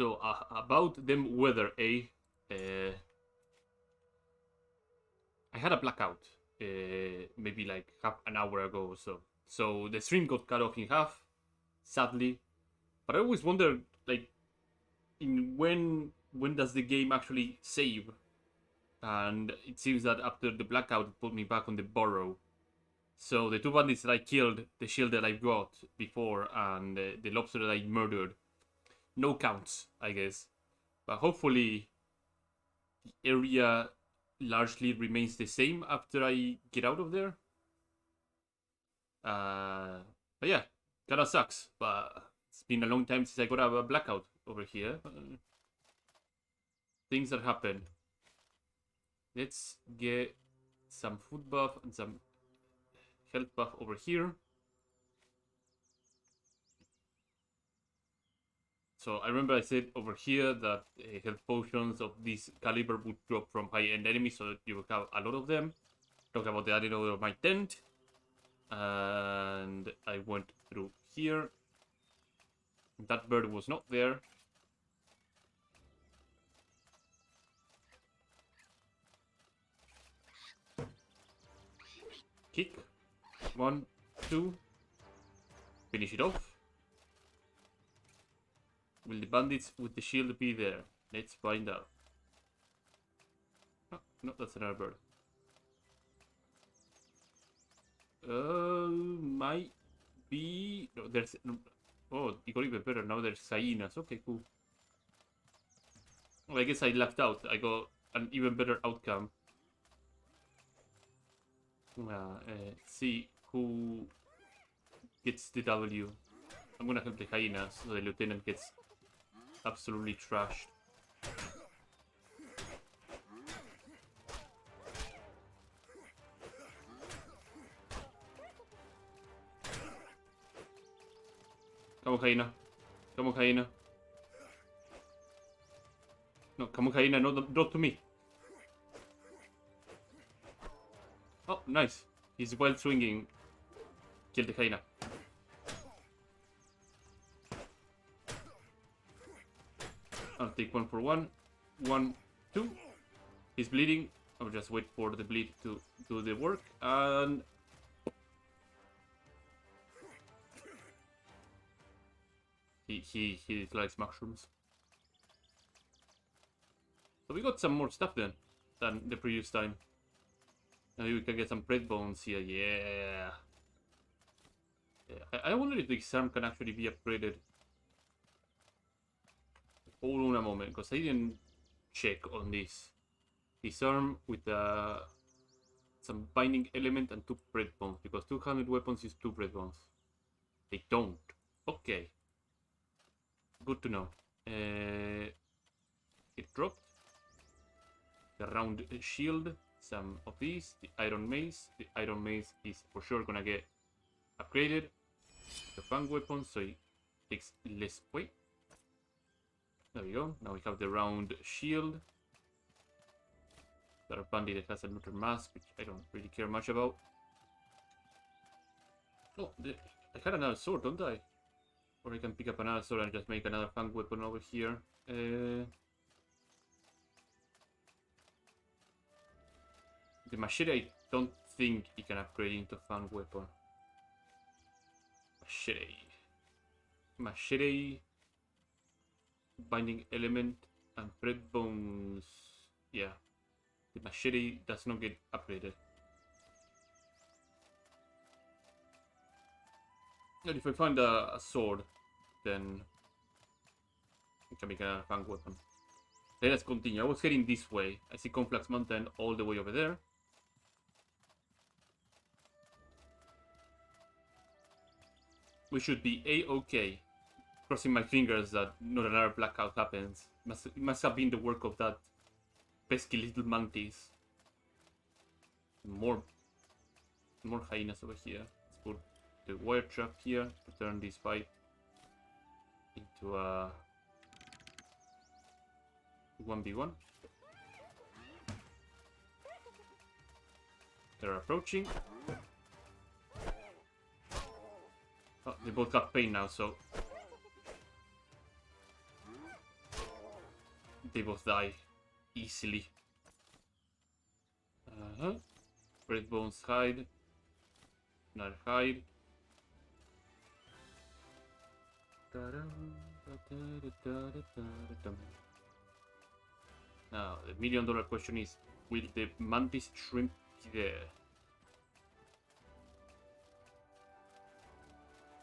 So about them weather, I had a blackout, maybe like half an hour ago or so. So the stream got cut off in half, sadly. But I always wonder, like, in when does the game actually save? And it seems that after the blackout, it put me back on the burrow. So the two bandits that I killed, the shield that I got before, and the lobster that I murdered, no counts, I guess. But hopefully, the area largely remains the same after I get out of there. But yeah, kinda sucks. But it's been a long time since I got a blackout over here. Things that happen. Let's get some food buff and some health buff over here. So I remember I said over here that health potions of this caliber would drop from high-end enemies, so you will have a lot of them. Talk about the adding of my tent. And I went through here. That bird was not there. Kick. 1, 2. Finish it off. Will the bandits with the shield be there? Let's find out. Oh, no, that's another bird. Might be... No, there's... Oh, it got even better. Now there's hyenas. Okay, cool. Well, I guess I lucked out. I got an even better outcome. See who gets the W. I'm gonna help the hyenas so the lieutenant gets absolutely trashed. Come on, hyena. Come on, hyena. No, come on, hyena. No, not to me. Oh, nice. He's wild swinging. Kill the hyena. I'll take 1 for 1. 1, 2. He's bleeding. I'll just wait for the bleed to do the work. And... He likes mushrooms. So we got some more stuff then than the previous time. Now we can get some bread bones here. Yeah. I wonder if this arm can actually be upgraded. Hold on a moment, because I didn't check on this. This arm with some binding element and 2 bread bones, because 200 weapons use 2 bread bones. They don't. Okay. Good to know. It dropped. The round shield. Some of these. The iron mace. The iron mace is for sure gonna get upgraded. The fang weapon, so it takes less weight. There we go. Now we have the round shield. Got a bandit that has another mask, which I don't really care much about. Oh, I had another sword, don't I? Or I can pick up another sword and just make another fang weapon over here. The machete, I don't think it can upgrade into fang weapon. Machete. Binding element and bread bones. Yeah. The machete does not get upgraded. And if I find a sword, then I can make a fang weapon. Let us continue. I was heading this way. I see Conflux Mountain all the way over there. We should be A-okay. Crossing my fingers that not another blackout happens. It must have been the work of that pesky little mantis. More hyenas over here. Let's put the wire trap here to turn this fight into a 1v1. They're approaching. Oh, they both got pain now, so They both die easily. Red bones hide. Not hide. Now, the $1,000,000 question is, will the mantis shrimp be there?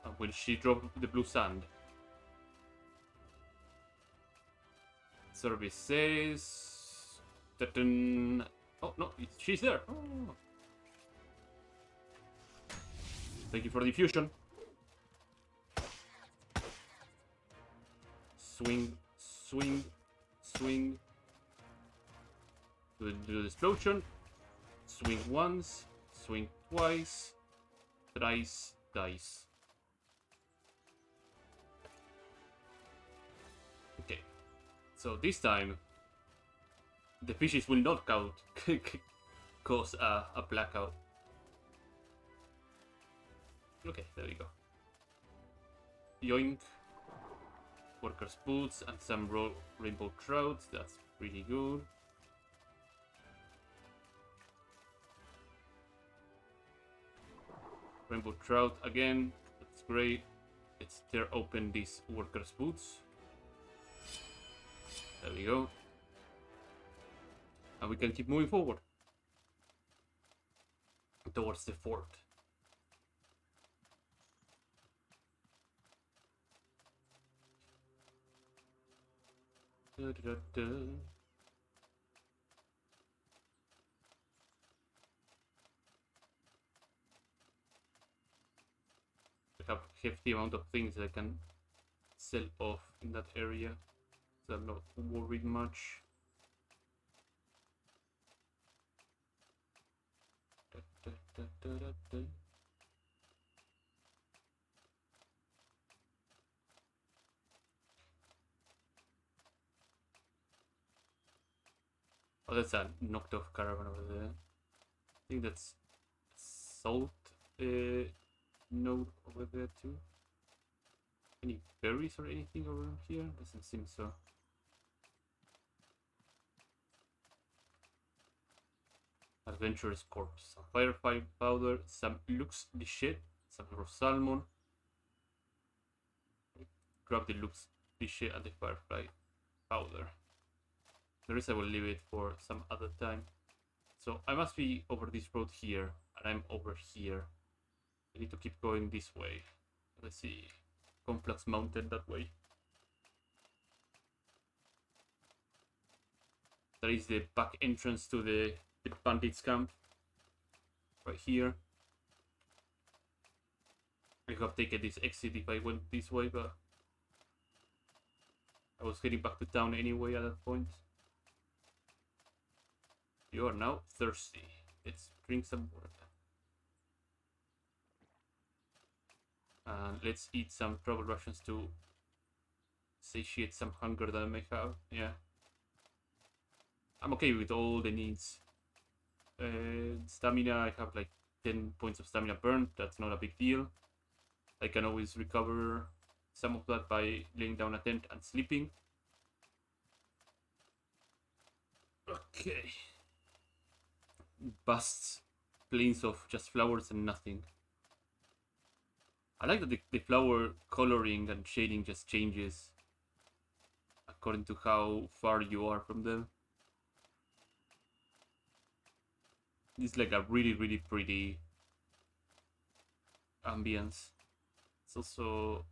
And will she drop the blue sand? Service says... Oh, no, she's there. Oh. Thank you for the fusion. Swing, swing, swing. Do the explosion. Swing once, swing twice, thrice, dice. Okay, so this time the fishes will not count cause a blackout. Okay, there we go. Yoink. Workers' boots and some rainbow trout. That's pretty good. Rainbow trout again. That's great. Let's tear open these workers' boots. There we go. And we can keep moving forward towards the fort. Da, da, da. I have a hefty amount of things that I can sell off in that area, so I'm not worried much. Da, da, da, da, da, da. Oh, that's a knocked off caravan over there. I think that's salt node over there too. Any berries or anything around here? Doesn't seem so. Adventurous corpse. Some firefly powder, some lux de shit, some raw salmon. Grab the lux de shit and the firefly powder. The rest I will leave it for some other time. So I must be over this road here, and I'm over here. I need to keep going this way. Let's see. Conflux Mountain that way. That is the back entrance to the bandits camp. Right here. I could have taken this exit if I went this way, but I was heading back to town anyway at that point. You are now thirsty. Let's drink some water. And let's eat some travel rations to satiate some hunger that I may have. Yeah. I'm okay with all the needs. Stamina, I have like 10 points of stamina burned. That's not a big deal. I can always recover some of that by laying down a tent and sleeping. Okay. Vast plains of just flowers and nothing. I like that the flower coloring and shading just changes according to how far you are from them. It's like a really, really pretty ambience. It's also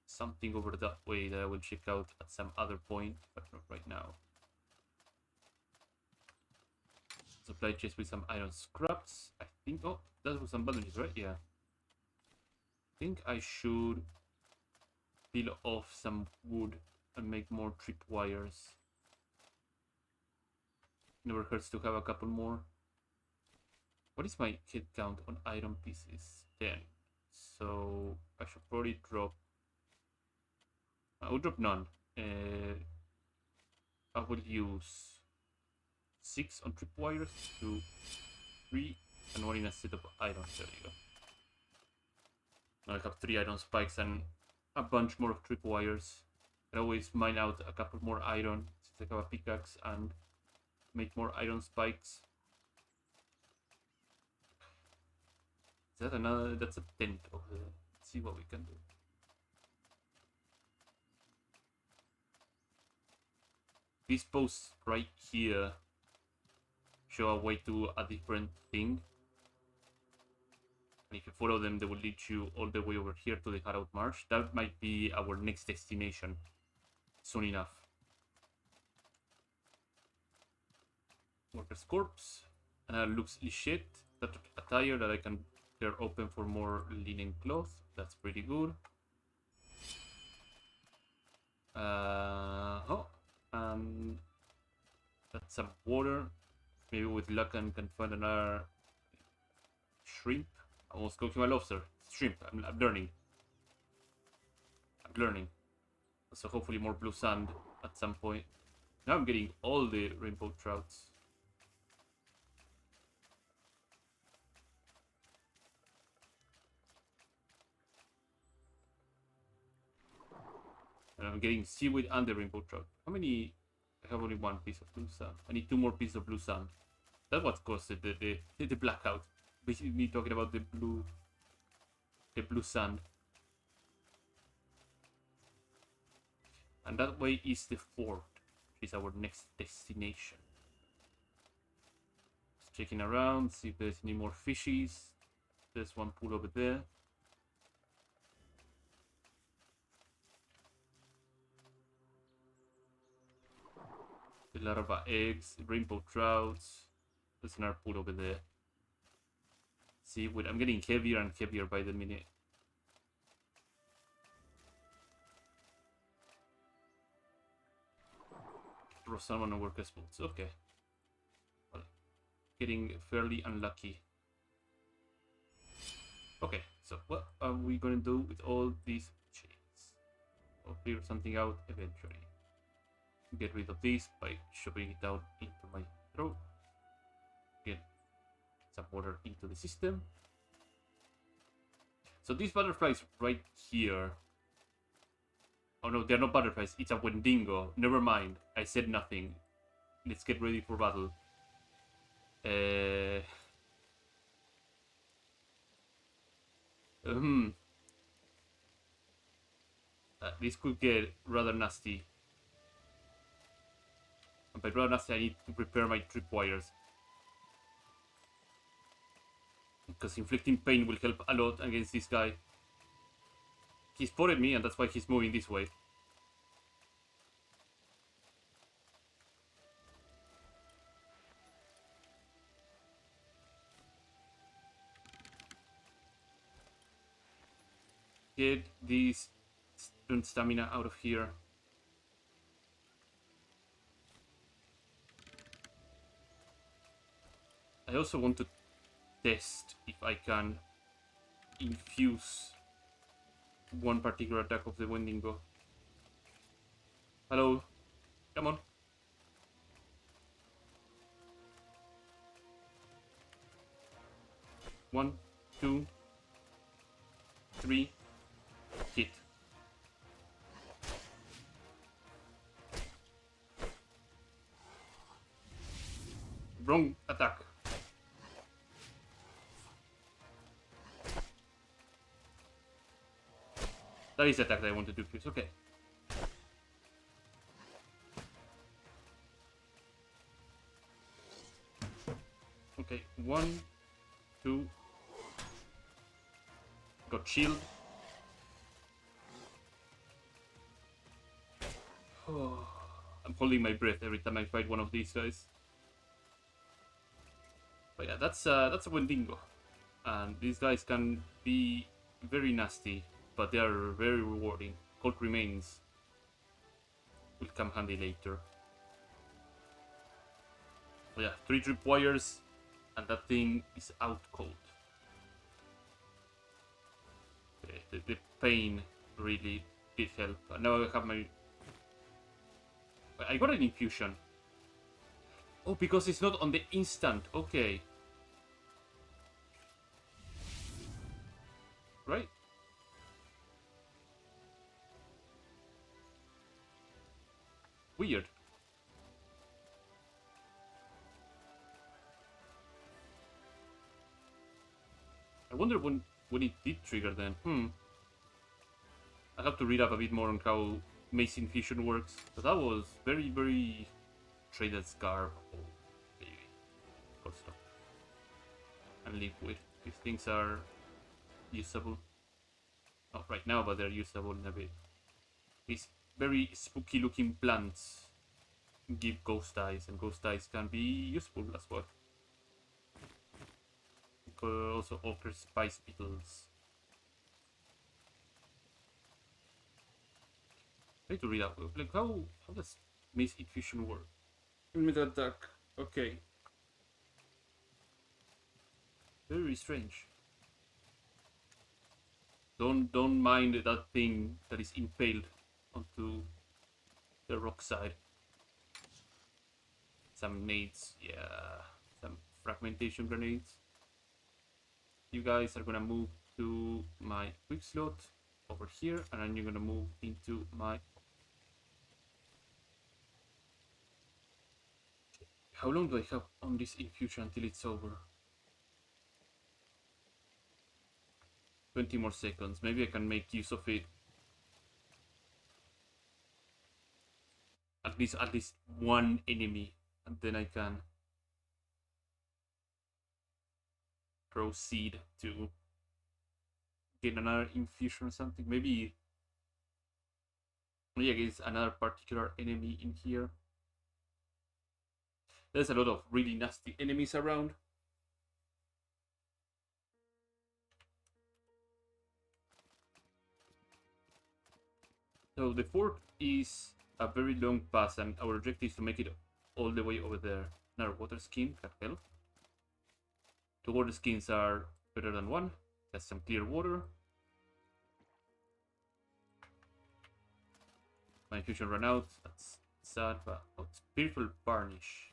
something over that way that I will check out at some other point, but not right now. Supply chest with some iron scraps. I think, oh, that was some bandages, right? Yeah. I think I should peel off some wood and make more tripwires. Never hurts to have a couple more. What is my hit count on iron pieces? 10. So I should probably drop. I will drop none. I will use 6 on tripwires, 2, 3, and 1 in a set of iron. There you go. Now I have 3 iron spikes and a bunch more of tripwires. I always mine out a couple more iron since I have a pickaxe and make more iron spikes. Is that another? That's a tent over there. Let's see what we can do. These posts right here show a way to a different thing. And if you follow them, they will lead you all the way over here to the Harrowed Marsh. That might be our next destination soon enough. Worker's corpse. Looks legit. That attire that I can tear open for more linen cloth. That's pretty good. And that's some water. Maybe with luck I can find another shrimp. I almost cooking my lobster. Shrimp. I'm learning. So hopefully more blue sand at some point. Now I'm getting all the rainbow trouts. And I'm getting seaweed and the rainbow trout. How many? I have only one piece of blue sand. I need 2 more pieces of blue sand. That's what caused the blackout. Basically me talking about the blue sand. And that way is the fort, which is our next destination. Just checking around, see if there's any more fishies. There's one pool over there. The larva eggs, rainbow trouts. There's another pool over there. See, I'm getting heavier and heavier by the minute. Raw salmon and workers' boots. Okay. Well, getting fairly unlucky. Okay, so what are we going to do with all these chains? I'll figure something out eventually. Get rid of this by shoving it down into my throat. Get some water into the system. So these butterflies right here. Oh no, they're not butterflies. It's a Wendigo. Never mind. I said nothing. Let's get ready for battle. This could get rather nasty. And by rather nasty, I need to prepare my tripwires. Because inflicting pain will help a lot against this guy. He spotted me, and that's why he's moving this way. Get this stamina out of here. I also want to test if I can infuse one particular attack of the Wendigo. Hello. Come on. One, two, three. Hit. Wrong attack. That is the attack that I wanted to use. Okay. Okay, 1, 2. Got shield. Oh, I'm holding my breath every time I fight one of these guys. But yeah, that's a Wendigo. And these guys can be very nasty, but they are very rewarding. Cold remains will come handy later. But yeah, 3 tripwires, and that thing is out cold. Okay, the pain really did help. Now I have my... I got an infusion. Oh, because it's not on the instant. Okay. Right. Weird. I wonder when it did trigger then. I have to read up a bit more on how Mace Infusion works. But that was very, very traded Scarf. Oh, baby. Good stuff. And Liquid. These things are usable. Not right now, but they're usable in a bit. These very spooky looking plants give ghost eyes, and ghost eyes can be useful as well. Also ochre spice beetles. I need to read out like how does Mace Infusion work? Immediate attack. Okay. Very strange. Don't mind that thing that is impaled onto the rock side. Some nades, yeah. Some fragmentation grenades. You guys are gonna move to my quick slot over here, and then you're gonna move into my... How long do I have on this infusion until it's over? 20 more seconds. Maybe I can make use of it. At least one enemy, and then I can proceed to get another infusion or something. Maybe against another particular enemy in here. There's a lot of really nasty enemies around. So the fort is a very long pass, and our objective is to make it all the way over there. Another water skin can help. 2 water skins are better than 1. Has some clear water. My infusion ran out. That's sad, but oh, it's Spiritual Varnish.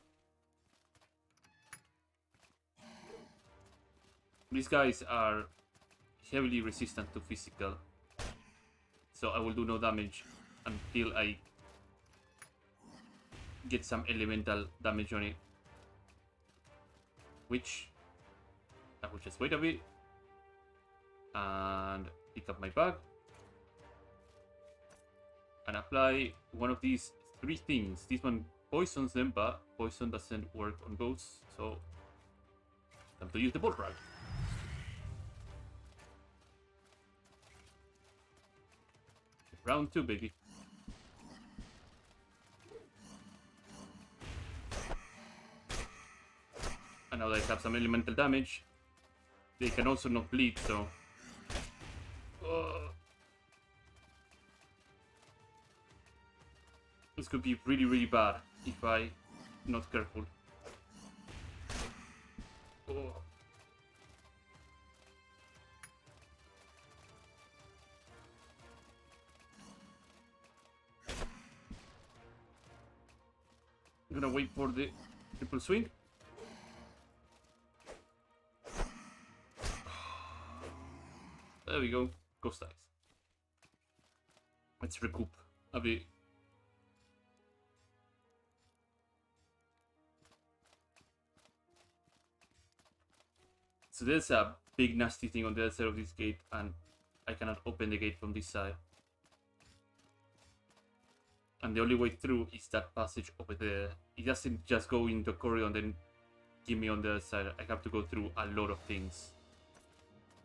These guys are heavily resistant to physical, so I will do no damage until I get some elemental damage on it. Which I will just wait a bit and pick up my bag and apply one of these 3 things. This one poisons them, but poison doesn't work on ghosts, so time to use the bolt rag. Round 2, baby. And now that I have some elemental damage, they can also not bleed, so... This could be really, really bad if I'm not careful. Oh. I'm gonna wait for the triple swing. There we go. Ghost eyes. Let's recoup a bit. So there's a big nasty thing on the other side of this gate, and I cannot open the gate from this side. And the only way through is that passage over there. It doesn't just go into a corridor and then give me on the other side. I have to go through a lot of things.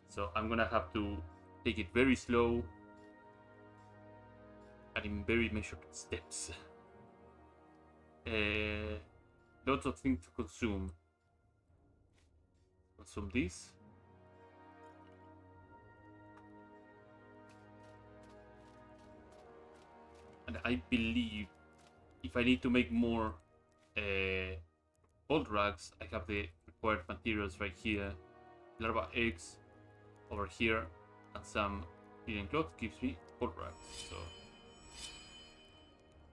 So I'm gonna have to take it very slow and in very measured steps. Lots of things to consume. Consume this. And I believe if I need to make more bolt rags, I have the required materials right here. Larva eggs over here, and some linen cloth gives me bolt rags. So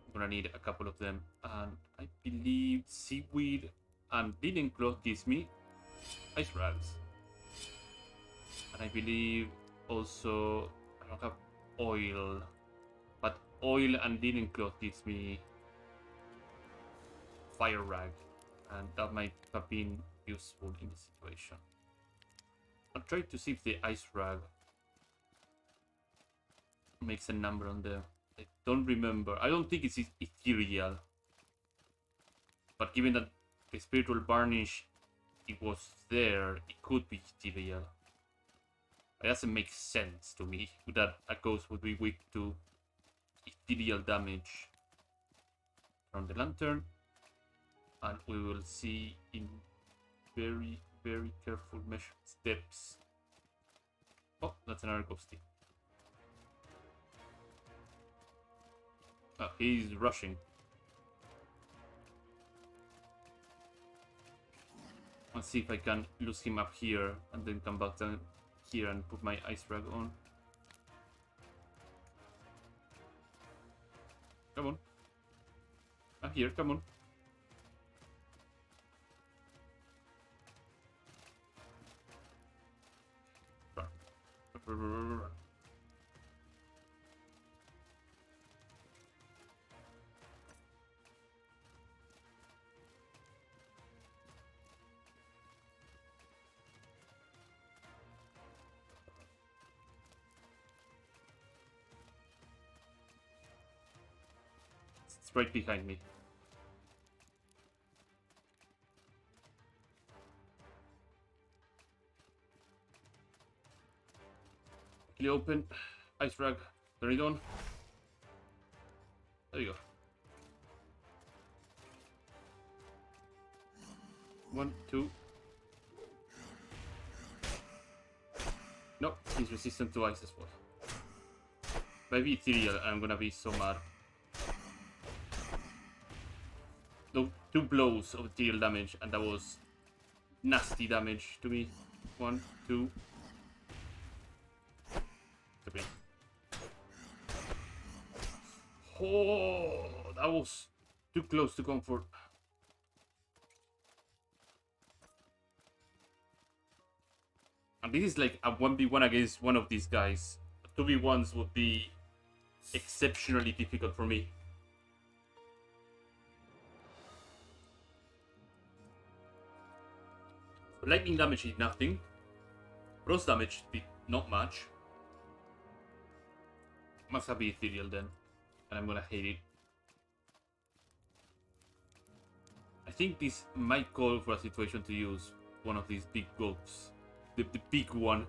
I'm gonna need a couple of them. And I believe seaweed and linen cloth gives me ice rags. And I believe also I don't have oil. But oil and linen cloth gives me fire rag, and that might have been useful in this situation. I'll try to see if the ice rag makes a number on there. I don't remember. I don't think it's ethereal. But given that the spiritual varnish, it was there, it could be ethereal. It doesn't make sense to me that a ghost would be weak to ethereal damage. Turn the lantern, and we will see in very, very careful measured steps. Oh, that's another ghosty. He's rushing. Let's see if I can lose him up here and then come back down here and put my ice rag on. Come on. I'm here, come on. Run. It's right behind me. Quickly open. Ice rag. Turn it on. There you go. 1, 2. No, he's resistant to ice as well. Maybe ethereal, I'm gonna be so mad. No, 2 blows of ethereal damage, and that was nasty damage to me. 1, 2. 3. Oh, that was too close to comfort. And this is like a 1v1 against one of these guys. 2v1s would be exceptionally difficult for me. Lightning damage is nothing. Frost damage did not much. Must have been ethereal then. And I'm gonna hate it. I think this might call for a situation to use one of these big gulps. The big one.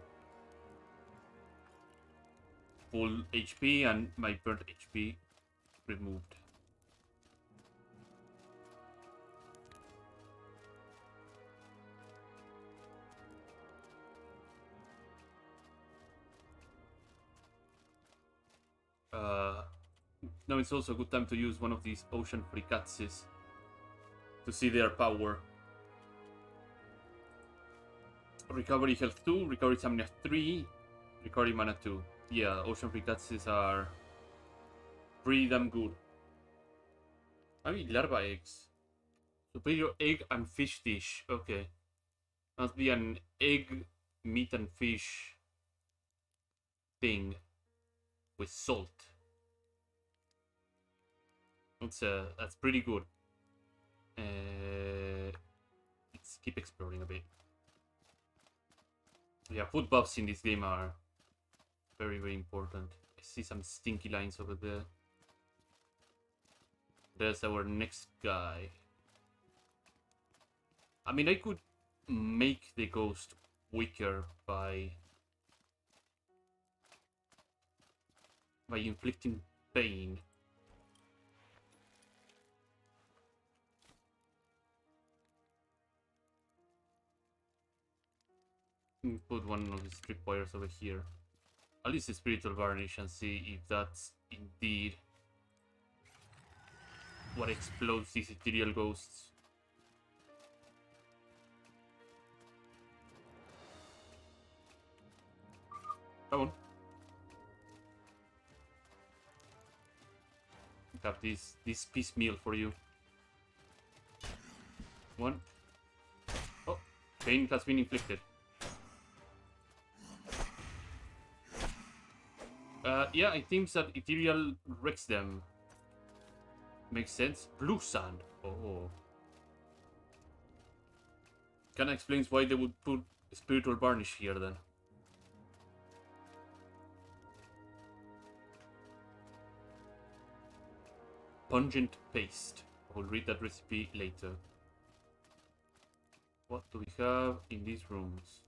Full HP and my burnt HP removed. Now it's also a good time to use one of these ocean fricasses to see their power. Recovery health 2, recovery stamina 3, recovery mana 2. Yeah, ocean fricasses are pretty damn good. Maybe larva eggs. Superior egg and fish dish. Okay. Must be an egg, meat and fish thing with salt. That's pretty good. Let's keep exploring a bit. Yeah, food buffs in this game are very, very important. I see some stinky lines over there. There's our next guy. I mean, I could make the ghost weaker by inflicting pain. Put one of these tripwires over here. I'll use the spiritual varnish and see if that's indeed what explodes these ethereal ghosts. Come on. I have this piecemeal for you. 1. Oh, pain has been inflicted. Yeah, it seems that ethereal wrecks them. Makes sense. Blue sand. Oh. Kinda explains why they would put spiritual varnish here then. Pungent paste. I will read that recipe later. What do we have in these rooms?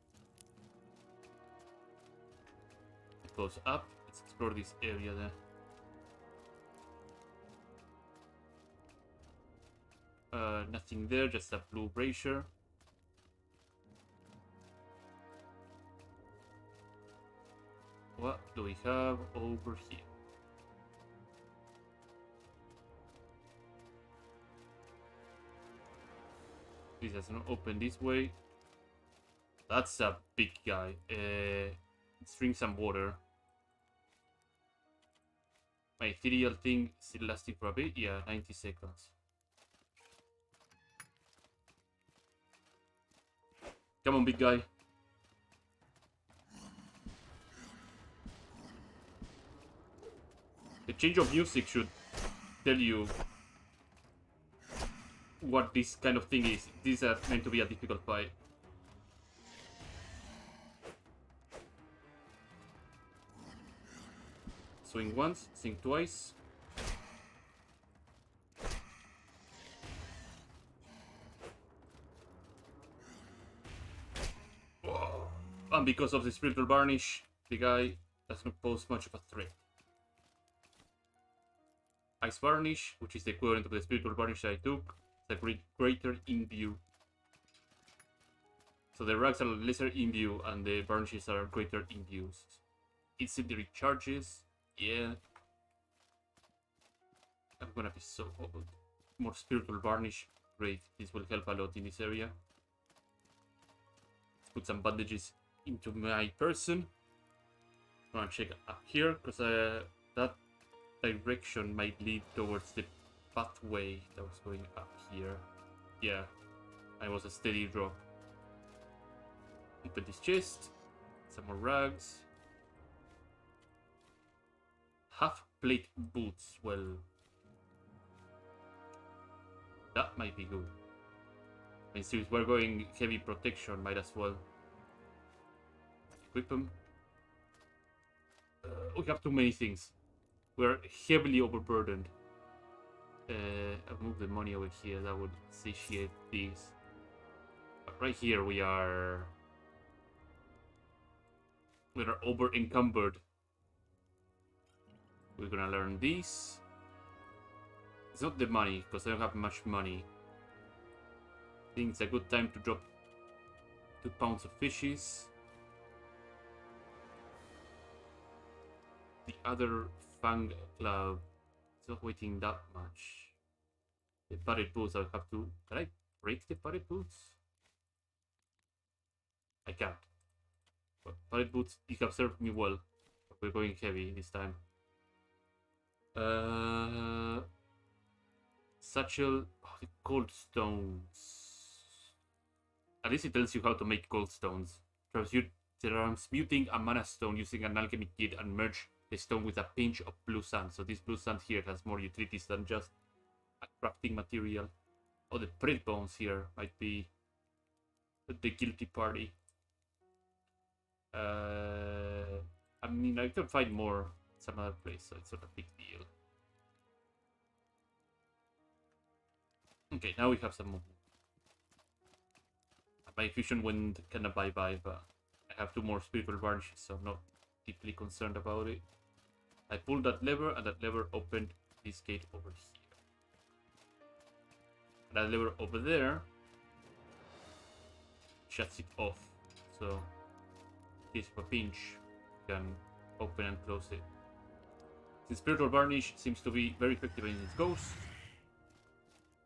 It goes up. Let's explore this area then. Nothing there, just a blue brazier. What do we have over here? This doesn't open this way. That's a big guy. Let's drink some water. My ethereal thing still lasting for a bit? Yeah, 90 seconds. Come on, big guy. The change of music should tell you what this kind of thing is. These are meant to be a difficult fight. Swing once, swing twice. Whoa. And because of the spiritual varnish, the guy doesn't pose much of a threat. Ice varnish, which is the equivalent of the spiritual varnish I took, is a greater imbue. So the rags are lesser imbue and the varnishes are greater imbues. Instantly recharges. Yeah. I'm gonna be so old. More spiritual varnish. Great. This will help a lot in this area. Let's put some bandages into my person. I'm gonna check up here because that direction might lead towards the pathway that was going up here. Yeah. I was a steady drop. Open this chest. Some more rags. Half plate boots. Well, that might be good. And since we're going heavy protection, might as well equip them. We have too many things. We're heavily overburdened. I'll move the money over here. That would satiate these. But right here we are over encumbered. We're gonna learn these. It's not the money, because I don't have much money. I think it's a good time to drop 2 pounds of fishes. The other fang club is not waiting that much. The padded boots, I'll have to... Can I break the padded boots? I can't. But padded boots, you have served me well. But we're going heavy this time. Satchel, oh, the gold stones. At least it tells you how to make gold stones. Transmuting a mana stone using an alchemy kit and merge the stone with a pinch of blue sand. So this blue sand here has more utilities than just a crafting material. Oh, the bread bones here might be the guilty party. I mean, I can find more some other place, so it's not a big deal. Okay, now we have some movement. My fusion went kinda bye-bye, but I have 2 more spiritual varnishes, so I'm not deeply concerned about it. I pulled that lever, and that lever opened this gate over here. And that lever over there shuts it off, so this a pinch can open and close it. The spiritual varnish seems to be very effective in its ghost.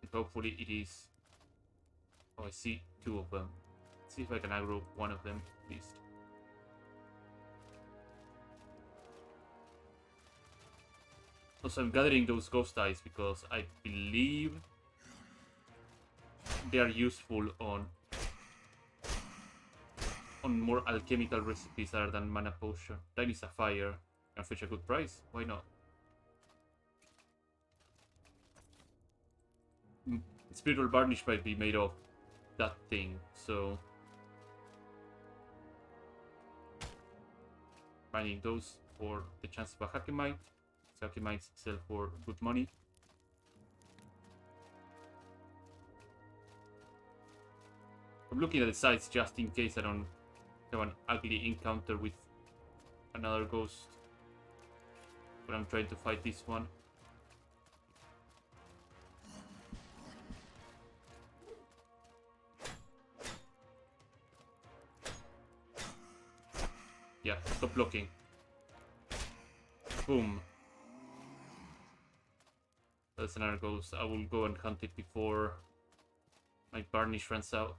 And hopefully it is... Oh, I see 2 of them. Let's see if I can aggro one of them at least. Also, I'm gathering those ghost eyes because I believe they are useful on more alchemical recipes other than mana potion. Tiny sapphire can fetch a good price. Why not? Spiritual varnish might be made of that thing, so finding those for the chance of a Hakemite. Hakemites sell for good money. I'm looking at the sides just in case I don't have an ugly encounter with another ghost when I'm trying to fight this one. Yeah, stop blocking. Boom. That's another ghost. I will go and hunt it before my varnish runs out.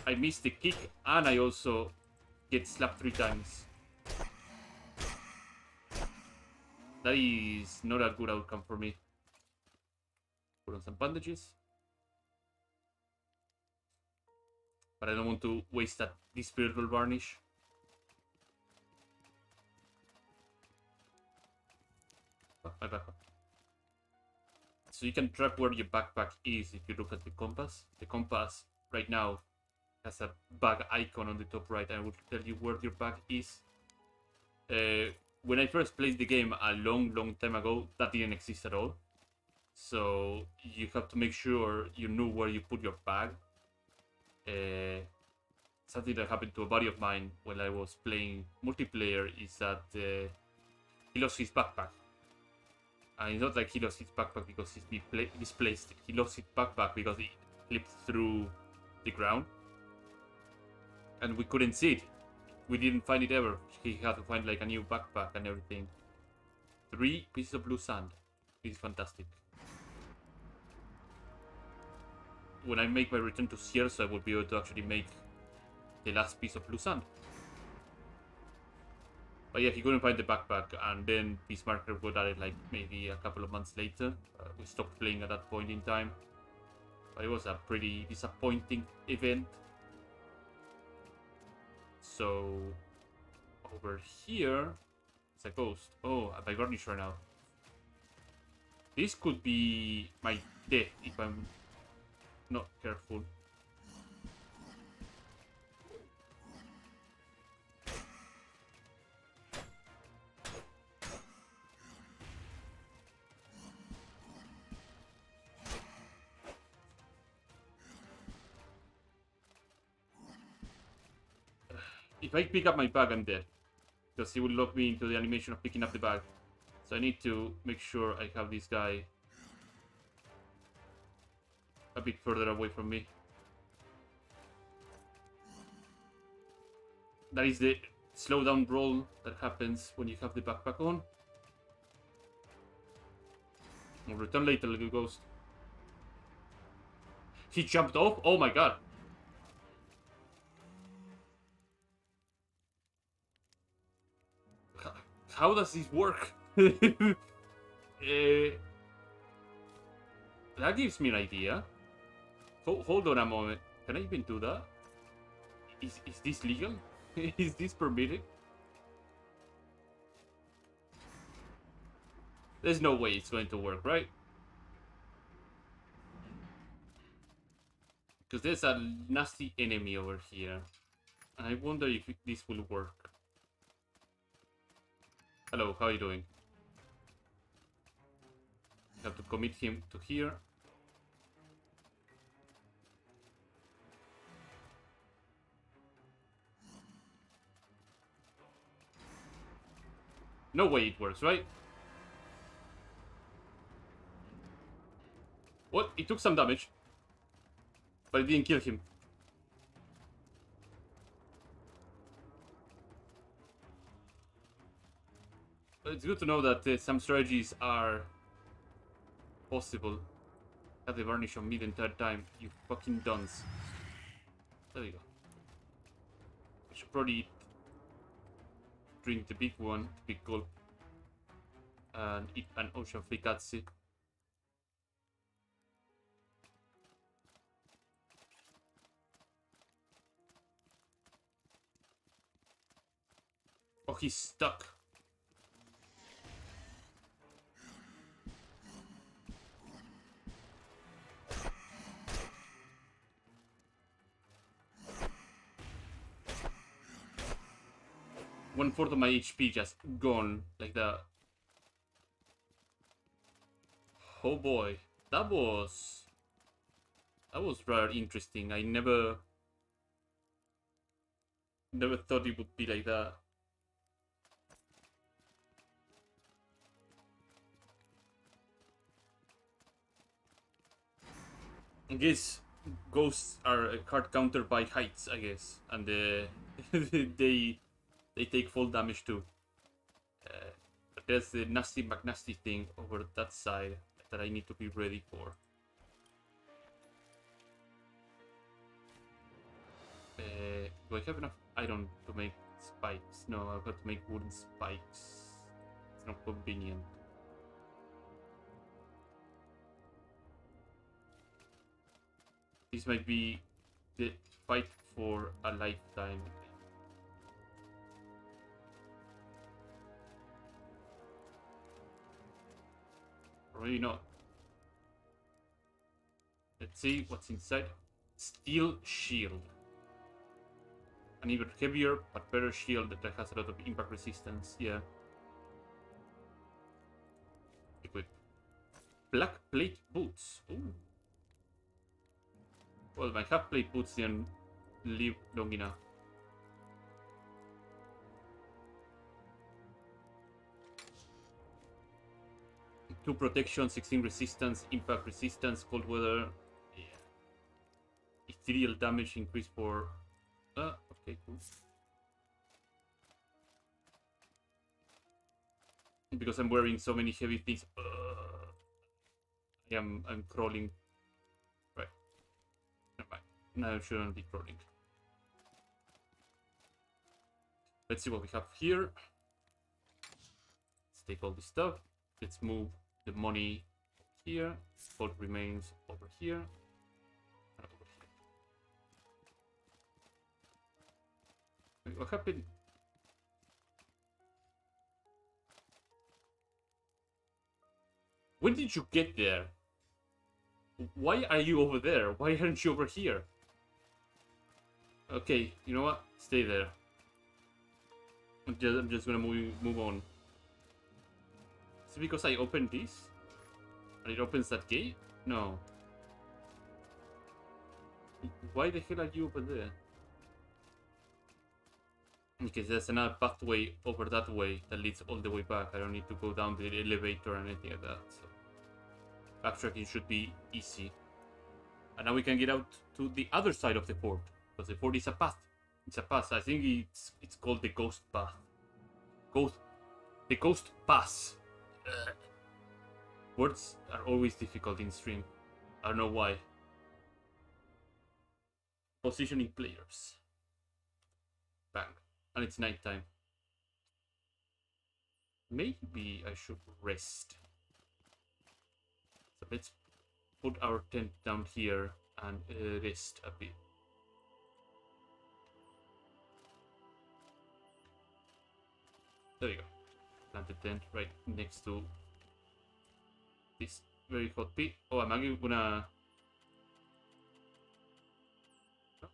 I missed the kick and I also get slapped 3 times. That is not a good outcome for me. Put on some bandages. But I don't want to waste that spiritual varnish. Oh, my backpack. So you can track where your backpack is if you look at the compass. The compass right now has a bag icon on the top right, and I will tell you where your bag is. When I first played the game a long time ago, that didn't exist at all. So you have to make sure you know where you put your bag. Something that happened to a buddy of mine when I was playing multiplayer is that he lost his backpack. And it's not like he lost his backpack because he's misplaced. He lost his backpack because it slipped through the ground. And we couldn't see it. We didn't find it ever. He had to find like a new backpack and everything. 3 pieces of blue sand. This is fantastic. When I make my return to Chersonese, I will be able to actually make the last piece of blue sand. But yeah, he couldn't find the backpack, and then this marker got added like maybe a couple of months later. We stopped playing at that point in time. But it was a pretty disappointing event. So over here, it's a ghost. Oh, my varnish ran out. This could be my death if I'm not careful. If I pick up my bag, I'm dead. Because he will lock me into the animation of picking up the bag. So I need to make sure I have this guy a bit further away from me. That is the slowdown roll that happens when you have the backpack on. I'll return later, little ghost. He jumped off? Oh my god. How does this work? That gives me an idea. Hold on a moment. Can I even do that? Is this legal? Is this permitted? There's no way it's going to work, right? Because there's a nasty enemy over here. And I wonder if this will work. Hello, how are you doing? I have to commit him to here. No way it works, right? What? It took some damage. But it didn't kill him. But it's good to know that some strategies are possible. Have the varnish on me the entire time, you fucking dunce. There you go. I should probably drink the big one, the big gulp, and eat an ocean fricazzi. Oh, he's stuck. 1/4 of my HP just gone like that. Oh boy, that was rather interesting. I never thought it would be like that. I guess ghosts are hard countered by heights, I guess, and they take full damage too. But there's the nasty McNasty thing over that side that I need to be ready for. Do I have enough iron to make spikes? No, I've got to make wooden spikes. It's not convenient. This might be the fight for a lifetime. Probably not. Let's see what's inside. Steel shield. An even heavier but better shield that has a lot of impact resistance. Yeah. Equip. Black plate boots. Ooh. Well, my half plate boots didn't live long enough. Two protection, 16 resistance, impact resistance, cold weather. Yeah. Ethereal damage increase for. Okay, cool. Because I'm wearing so many heavy things. I'm crawling. Right. Never mind. Now I shouldn't be crawling. Let's see what we have here. Let's take all this stuff. Let's move the money here. Gold remains over here. And over here. Wait, what happened? When did you get there? Why are you over there? Why aren't you over here? Okay, you know what? Stay there. I'm just gonna move on. Is it because I opened this? And it opens that gate? No. Why the hell are you over there? Because there's another pathway over that way that leads all the way back. I don't need to go down the elevator or anything like that. So backtracking should be easy. And now we can get out to the other side of the fort. Because the fort is a path. It's a path. I think it's called the Ghost Path. The Ghost Pass. Words are always difficult in stream. I don't know why. Positioning players. Bang. And it's nighttime. Maybe I should rest. So let's put our tent down here and rest a bit. There we go. Plant the tent right next to this very hot pit. Oh, I'm actually gonna. Oh,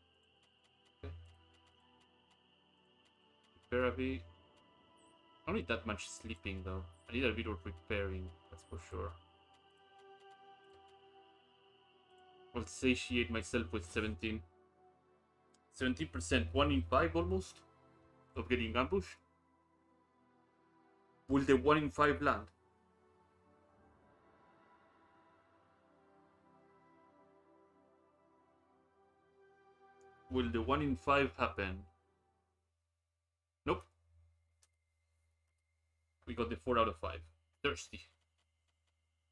okay. Prepare a bit. I don't need that much sleeping though. I need a bit of repairing, that's for sure. I'll satiate myself with 17%, 1 in 5 almost of getting ambushed. Will the 1 in 5 land? Will the 1 in 5 happen? Nope. We got the 4 out of 5. Thirsty.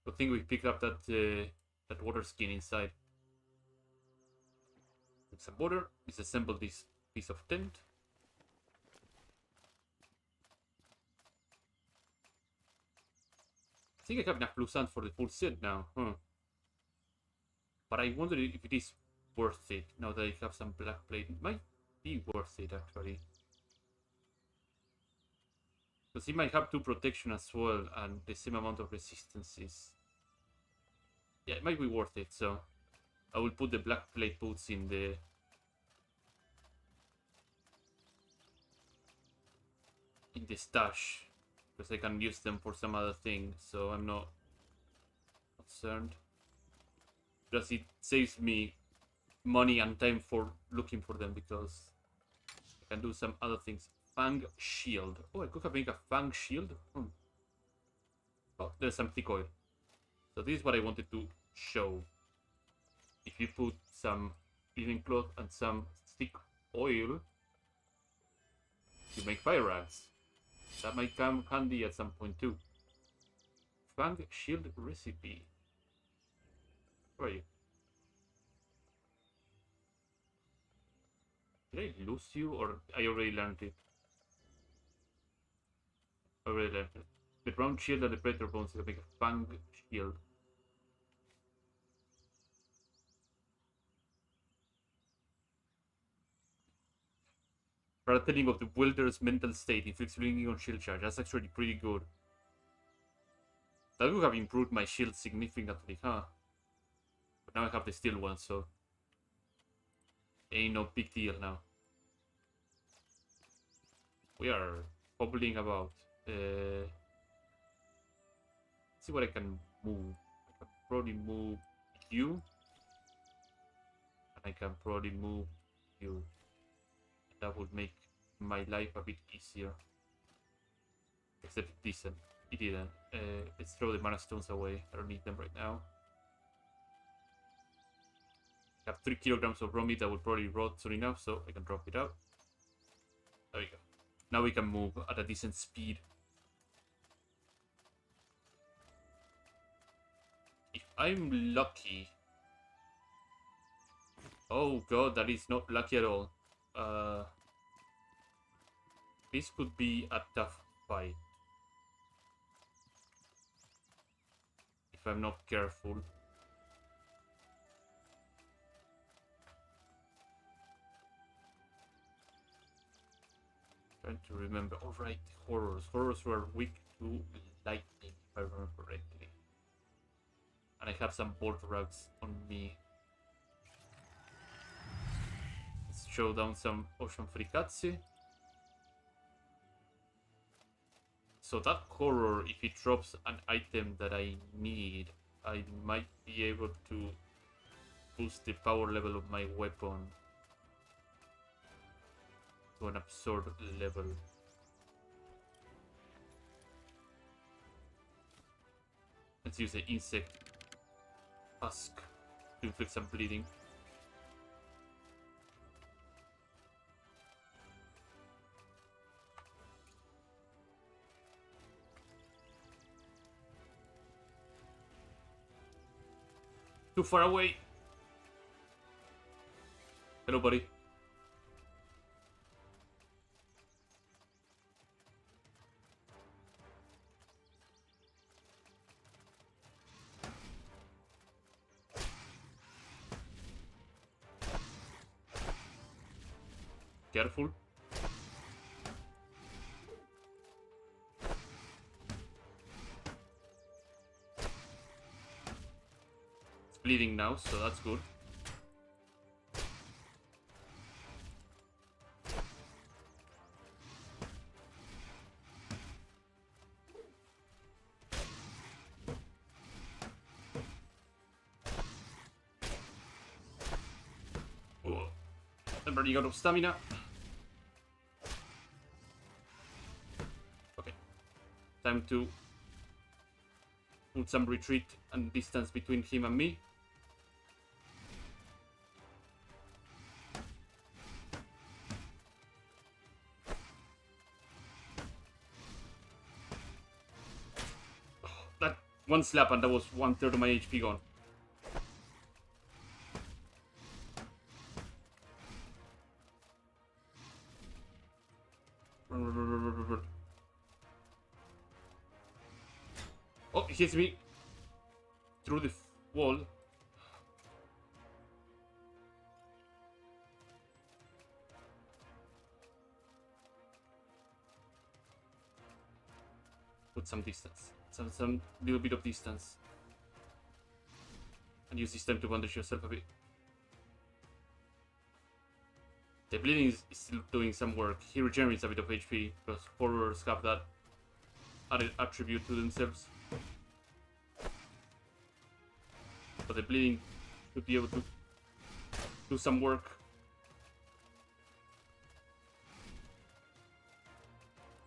I think we picked up that water skin inside. With some water, disassemble this piece of tent. I think I have enough blue sand for the full set now, huh? But I wonder if it is worth it now that I have some black plate. It might be worth it actually. Because he might have 2 protection as well and the same amount of resistances. Yeah, it might be worth it, so I will put the black plate boots in the... in the stash because I can use them for some other thing, so I'm not concerned. Plus, it saves me money and time for looking for them because I can do some other things. Fang shield. Oh, I could have made a fang shield. Oh, there's some thick oil. So this is what I wanted to show. If you put some linen cloth and some thick oil, you make fire ants. That might come handy at some point too. Fang shield recipe. Where are you? Did I lose you or I already learned it? I already learned it. The round shield and the predator bones can make a fang shield. Rattling of the wielder's mental state inflicts blinging on shield charge. That's actually pretty good. That would have improved my shield significantly, huh? But now I have the steel one, so ain't no big deal now. We are hobbling about. Let's see what I can move. I can probably move you. And I can probably move you. That would make my life a bit easier. Except it didn't. It didn't. Let's throw the mana stones away. I don't need them right now. I have 3 kilograms of raw meat that would probably rot soon enough, so I can drop it out. There we go. Now we can move at a decent speed. If I'm lucky... Oh god, that is not lucky at all. This could be a tough fight. If I'm not careful. Trying to remember. Alright, horrors. Horrors were weak to lightning, if I remember correctly. And I have some bolt rugs on me. Let's show down some ocean fricazzi. So that horror, if it drops an item that I need, I might be able to boost the power level of my weapon to an absurd level. Let's use the insect husk to inflict some bleeding. Too far away. Hello, buddy. Careful. It's bleeding now, so that's good. Oh, I'm running out of stamina. Time to put some retreat and distance between him and me. Oh, that one slap and that was 1/3 of my HP gone. Oh, he hits me through the wall. Put some distance. Some little bit of distance. And use this time to bandage yourself a bit. The bleeding is still doing some work. He regenerates a bit of HP because horrors have that added attribute to themselves. But the bleeding should be able to do some work.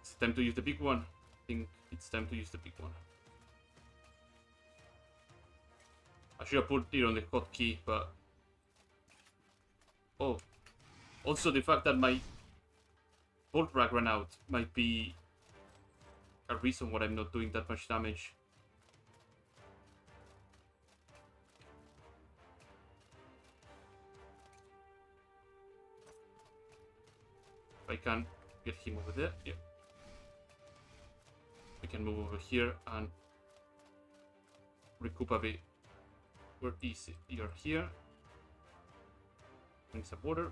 It's time to use the big one. I think it's time to use the big one. I should have put it on the hotkey, but... Oh. Also, the fact that my bolt rack ran out might be a reason why I'm not doing that much damage. If I can get him over there, yeah. We can move over here and recoup a bit. Where is it? You're here. Drink some water.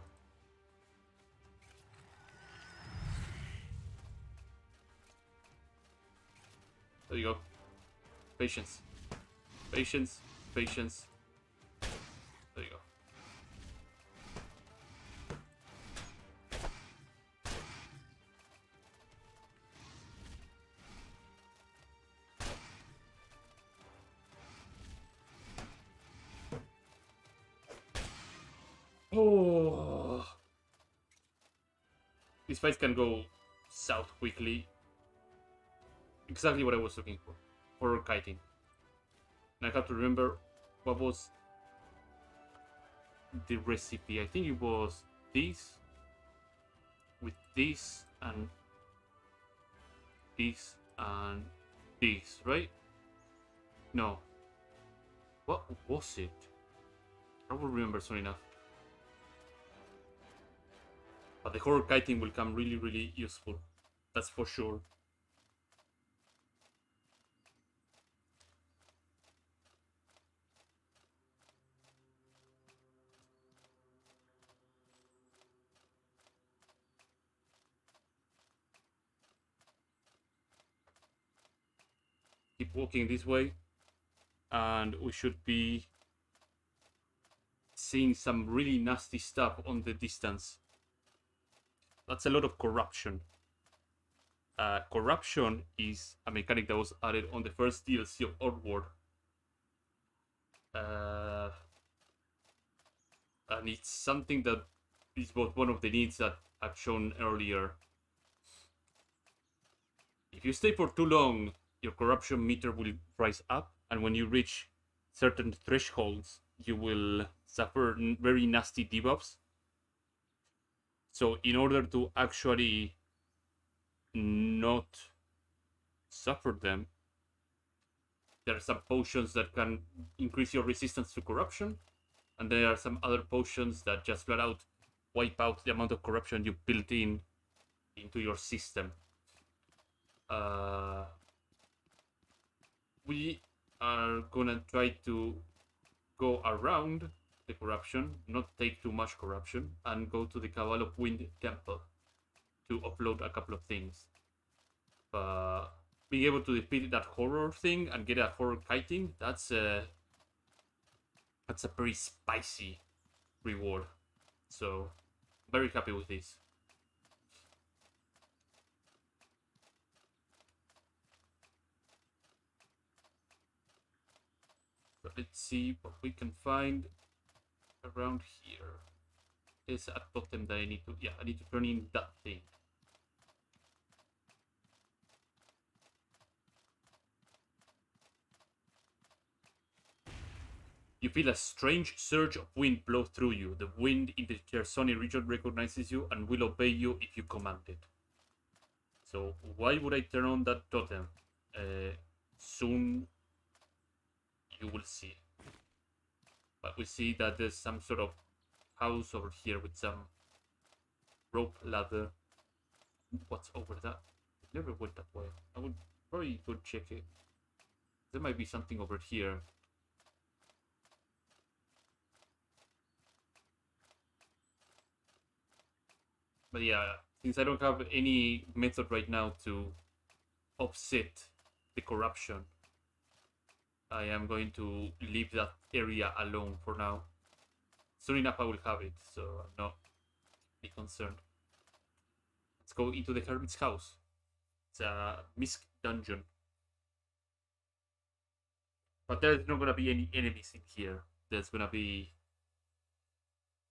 There you go. Patience. Patience. Patience. There you go. Oh. These fights can go south quickly. Exactly what I was looking for. Horror kiting. And I have to remember what was the recipe. I think it was this with this and this and this, right? No. What was it? I will remember soon enough. But the horror kiting will come really, really useful. That's for sure. Keep walking this way, and we should be seeing some really nasty stuff on the distance. That's a lot of corruption. Corruption is a mechanic that was added on the first DLC of Outward. And it's something that is both one of the needs that I've shown earlier. If you stay for too long, your corruption meter will rise up, and when you reach certain thresholds, you will suffer very nasty debuffs. So in order to actually not suffer them, there are some potions that can increase your resistance to corruption, and there are some other potions that just flat out wipe out the amount of corruption you built into your system. We are gonna try to go around the corruption, not take too much corruption, and go to the Cabal of Wind Temple to upload a couple of things. Being able to defeat that horror thing and get a horror kiting, that's a very spicy reward. So, very happy with this. So let's see what we can find around here. There's a totem that I need to... Yeah, I need to turn in that thing. You feel a strange surge of wind blow through you. The wind in the Chersonese region recognizes you and will obey you if you command it. So why would I turn on that totem? Soon you will see. But we see that there's some sort of house over here with some rope ladder. What's over that? I never went that way. I would probably go check it. There might be something over here. But yeah, since I don't have any method right now to offset the corruption, I am going to leave that area alone for now. Soon enough I will have it, so I'm not be concerned. Let's go into the hermit's house. It's a misc dungeon. But there's not gonna be any enemies in here. There's gonna be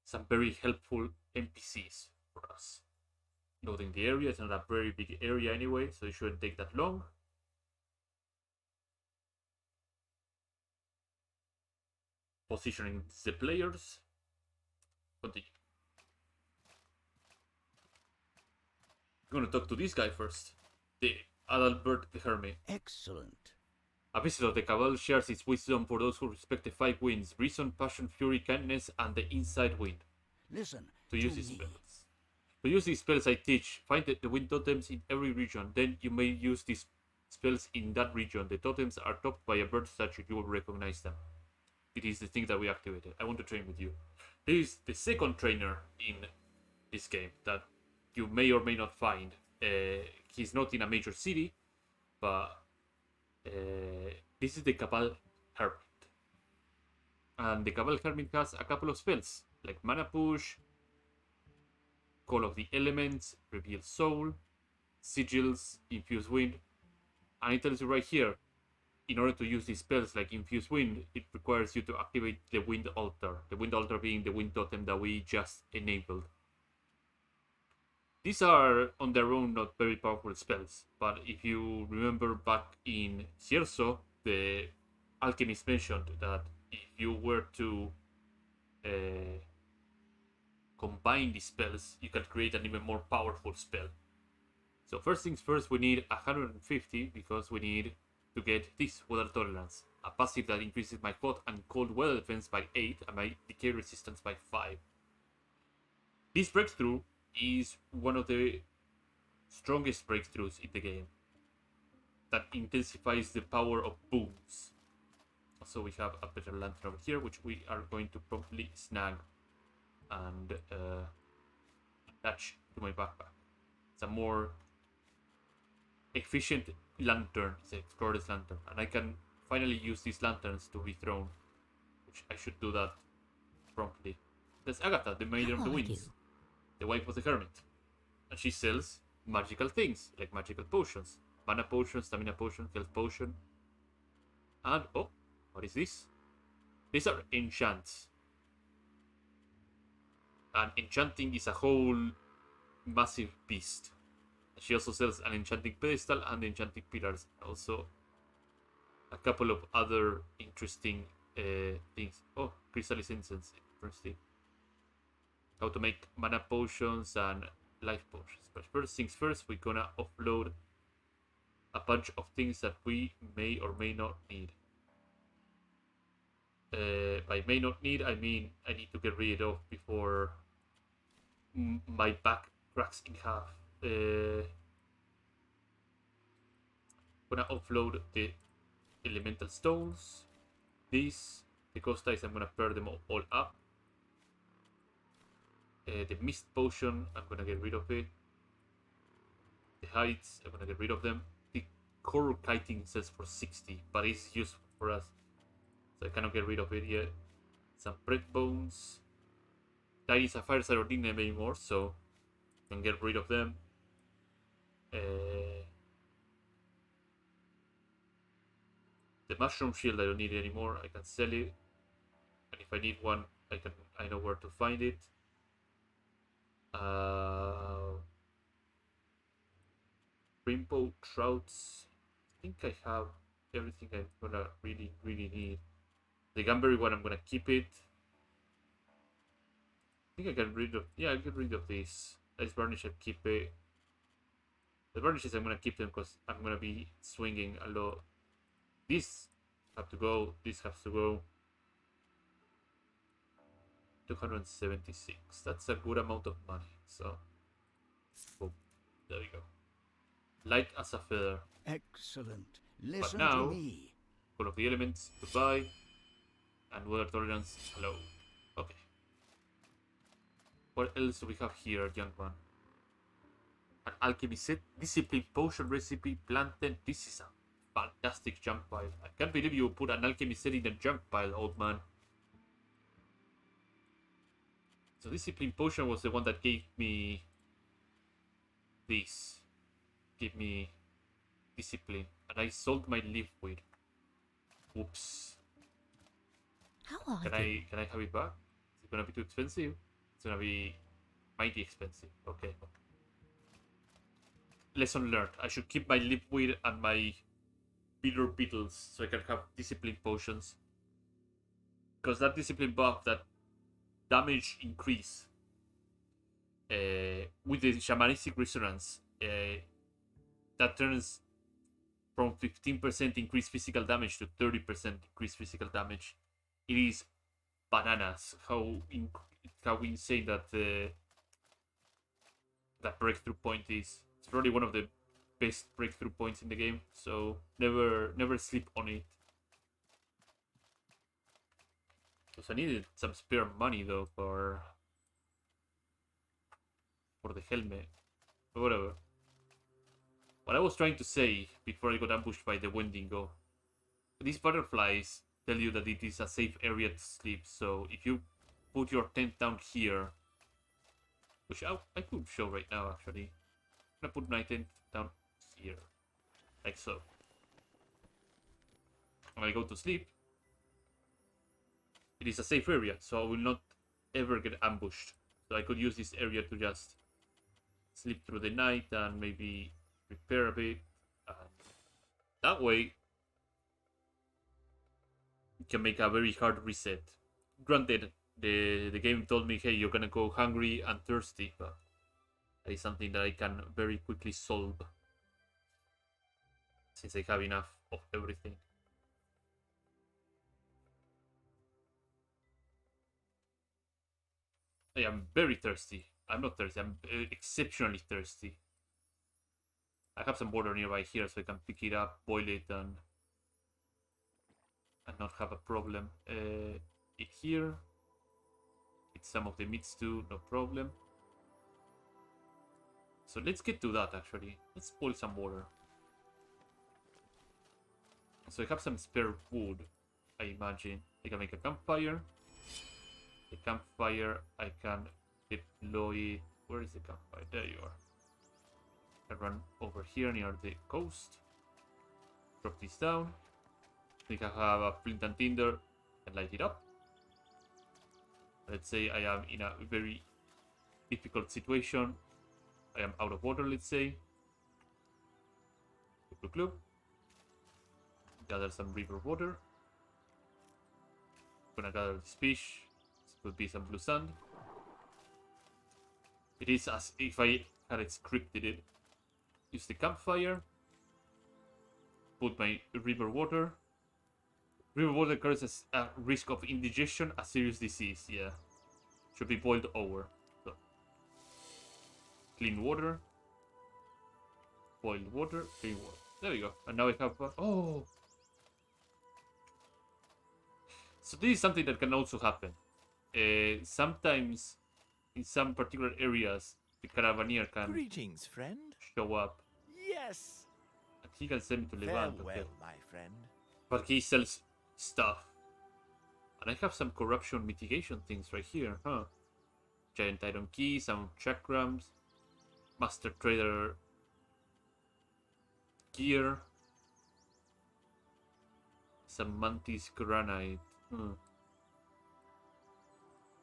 some very helpful NPCs for us. Noting the area, it's not a very big area anyway, so it shouldn't take that long. Positioning the players. Continue. I'm gonna talk to this guy first. The Adalbert the Hermit. Excellent. A visit of the Cabal shares its wisdom for those who respect the 5 winds: reason, passion, fury, kindness, and the inside wind. Listen To use these spells. To use these spells I teach, find the wind totems in every region. Then you may use these spells in that region. The totems are topped by a bird statue. You will recognize them. It is the thing that we activated. I want to train with you. This is the second trainer in this game that you may or may not find. He's not in a major city, but this is the Cabal Hermit. And the Cabal Hermit has a couple of spells, like Mana Push, Call of the Elements, Reveal Soul, Sigils, Infuse Wind. And it tells you right here, in order to use these spells like Infuse Wind, it requires you to activate the Wind Altar. The Wind Altar being the Wind Totem that we just enabled. These are on their own not very powerful spells, but if you remember back in Cherso, the alchemist mentioned that if you were to combine these spells, you can create an even more powerful spell. So first things first, we need 150 because we need to get this Weather Tolerance, a passive that increases my hot and cold weather defense by 8 and my decay resistance by 5. This breakthrough is one of the strongest breakthroughs in the game that intensifies the power of booms. Also, we have a better lantern over here, which we are going to promptly snag and attach to my backpack. It's a more efficient lantern, it's an explorer's lantern, and I can finally use these lanterns to be thrown, which I should do that promptly. There's Agatha, the Maiden of the Winds, the wife of the Hermit, and she sells magical things, like magical potions, mana potion, stamina potion, health potion, and oh, what is this? These are enchants. And enchanting is a whole massive beast. She also sells an enchanting pedestal and enchanting pillars. Also, a couple of other interesting things. Oh, chrysalis incense. Interesting. How to make mana potions and life potions. But first things first, we're gonna offload a bunch of things that we may or may not need. By may not need, I mean I need to get rid of before my back cracks in half. Gonna offload the elemental stones. These, the ghost eyes, I'm gonna pair them all up. The mist potion, I'm gonna get rid of it. The hides, I'm gonna get rid of them. The coral kiting says for 60, but it's useful for us, so I cannot get rid of it yet. Some bread bones. Tiny sapphires are not in them anymore, so I can get rid of them. The mushroom shield I don't need anymore. I can sell it, and if I need one, I know where to find it. Rainbow trouts. I think I have everything I'm gonna really need. The Gumberry one, I'm gonna keep it. I think I get rid of, yeah, I get rid of this. Ice varnish, I'll keep it. The varnishes, I'm gonna keep them because I'm gonna be swinging a lot. This have to go. This has to go. 276. That's a good amount of money. So, boom. There we go. Light as a feather. Excellent. Listen now, to me. Call of the Elements, goodbye. And Weather Tolerance, hello. Okay. What else do we have here, young one? An alchemy set, discipline, potion recipe, plantain. This is a fantastic junk pile. I can't believe you put an alchemy set in a junk pile, old man. So discipline potion was the one that gave me this. Gave me discipline. And I sold my liquid. Oops. How are Can you? I have it back? Is it gonna be too expensive? It's gonna be mighty expensive. Okay. Lesson learned. I should keep my liquid and my bitter beetles so I can have discipline potions. Because that discipline buff, that damage increase with the shamanistic resonance, that turns from 15% increased physical damage to 30% increased physical damage. It is bananas how insane that breakthrough point is. It's probably one of the best breakthrough points in the game, so never sleep on it. Because I needed some spare money though for the helmet. But whatever. What I was trying to say before I got ambushed by the Wendigo, these butterflies tell you that it is a safe area to sleep, so if you put your tent down here, which I could show right now actually. I'm gonna put my tent down here, like so. When I go to sleep, it is a safe area, so I will not ever get ambushed. So I could use this area to just sleep through the night and maybe repair a bit. And that way, you can make a very hard reset. Granted, the game told me, hey, you're gonna go hungry and thirsty, but that is something that I can very quickly solve since I have enough of everything. I am very thirsty. I'm not thirsty, I'm exceptionally thirsty. I have some water nearby here so I can pick it up, boil it, and not have a problem. It here. It's some of the meats too, no problem. So let's get to that actually. Let's boil some water. So I have some spare wood, I imagine. I can make a campfire. The campfire, I can deploy. Where is the campfire? There you are. I run over here near the coast. Drop this down. I think I have a flint and tinder and light it up. Let's say I am in a very difficult situation. I am out of water, let's say. Gather some river water. Gonna gather this fish. This could be some blue sand. It is as if I had it scripted it. Use the campfire. Put my river water. River water carries a risk of indigestion, a serious disease. Yeah. Should be boiled over. So. Clean water. Boiled water. Clean water. There we go. And now I have... oh! So this is something that can also happen. Sometimes, in some particular areas, the caravaneer can Greetings, friend. show up. Yes. And he can send me to Levant. Farewell, Okay. my friend. But he sells stuff. And I have some corruption mitigation things right here, huh? Giant iron key, some chakrams, master trader gear, some mantis granite.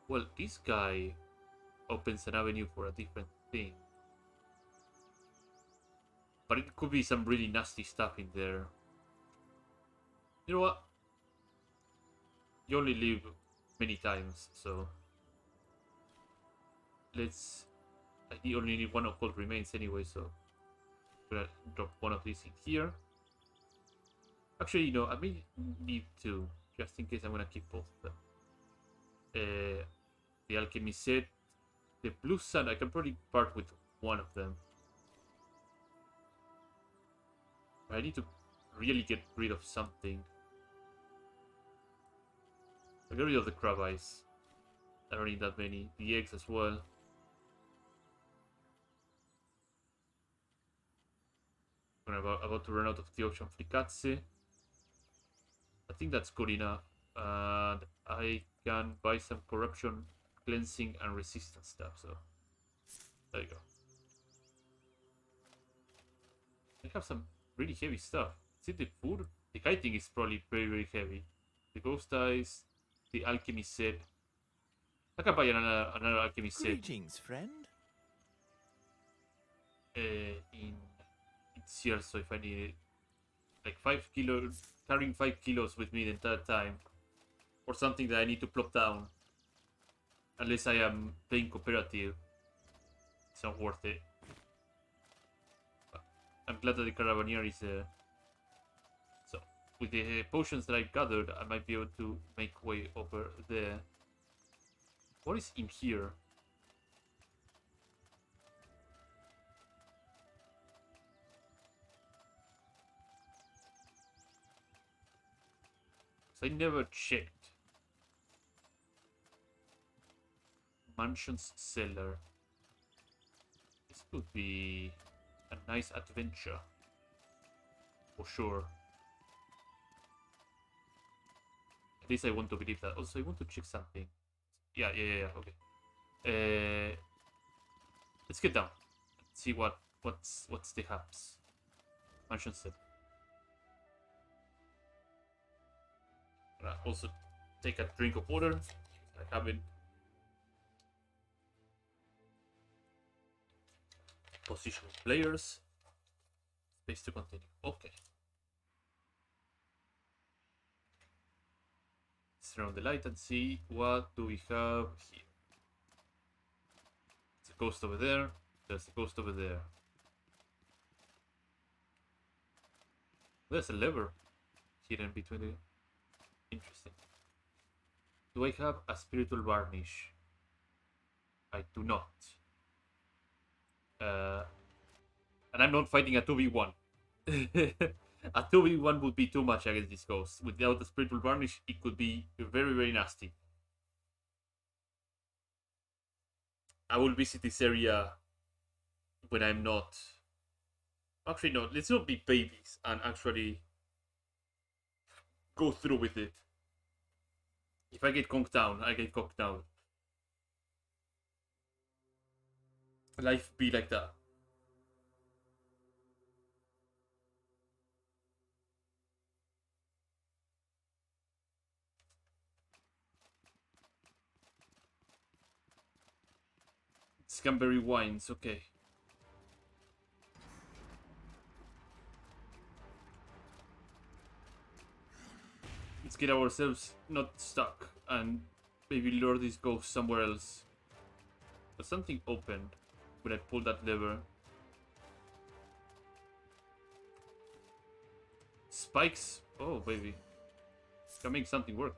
Well, this guy opens an avenue for a different thing. But it could be some really nasty stuff in there. You know what? You only live many times, so let's... I only need one occult remains anyway, so I'm gonna drop one of these in here. Actually, you know, I may need two, just in case I'm gonna keep both of them. The alchemy set, the blue sand, I can probably part with one of them. I need to really get rid of something. I'll get rid of the crab eyes. I don't need that many. The eggs as well. I'm about to run out of the ocean fricazze. I think that's good enough. And I can buy some corruption cleansing and resistance stuff. So there you go. I have some really heavy stuff. Is it the food? The kiting is probably very, very heavy. The ghost eyes, the alchemy set. I can buy another alchemy set Greetings, friend. in Sears, so if I need it. Like 5 kilos, carrying 5 kilos with me the entire time. Or something that I need to plop down. Unless I am playing cooperative. It's not worth it. But I'm glad that the Caravaneer is there. So, with the potions that I've gathered, I might be able to make way over there. What is in here? I never checked. Mansion's cellar. This could be a nice adventure. For sure. At least I want to believe that. Also, I want to check something. Yeah, okay. Let's get down. See what's the haps. Mansion cellar. Also take a drink of water. I haven't. Position players. Space to continue. Okay. Let's turn on the light and see what do we have here. There's a ghost over there. There's a ghost over there. There's a lever hidden between the. Interesting. Do I have a spiritual varnish? I do not. And I'm not fighting a 2v1. A 2v1 would be too much against this ghost. Without the spiritual varnish, it could be very, very nasty. I will visit this area when I'm not. Actually, no, let's not be babies and actually go through with it. If I get conked down, I get conked down. Life be like that. Scamberry wines, okay. Let's get ourselves not stuck and maybe lure this ghost somewhere else. But something opened when I pulled that lever. Spikes. Oh, baby. Can make something work.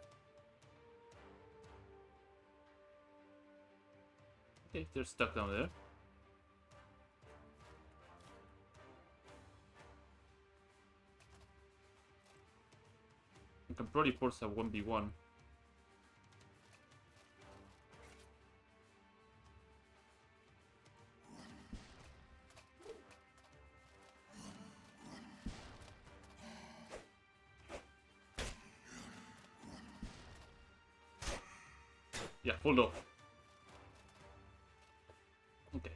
Okay, they're stuck down there. You can probably force a 1v1. Yeah, hold off. Okay.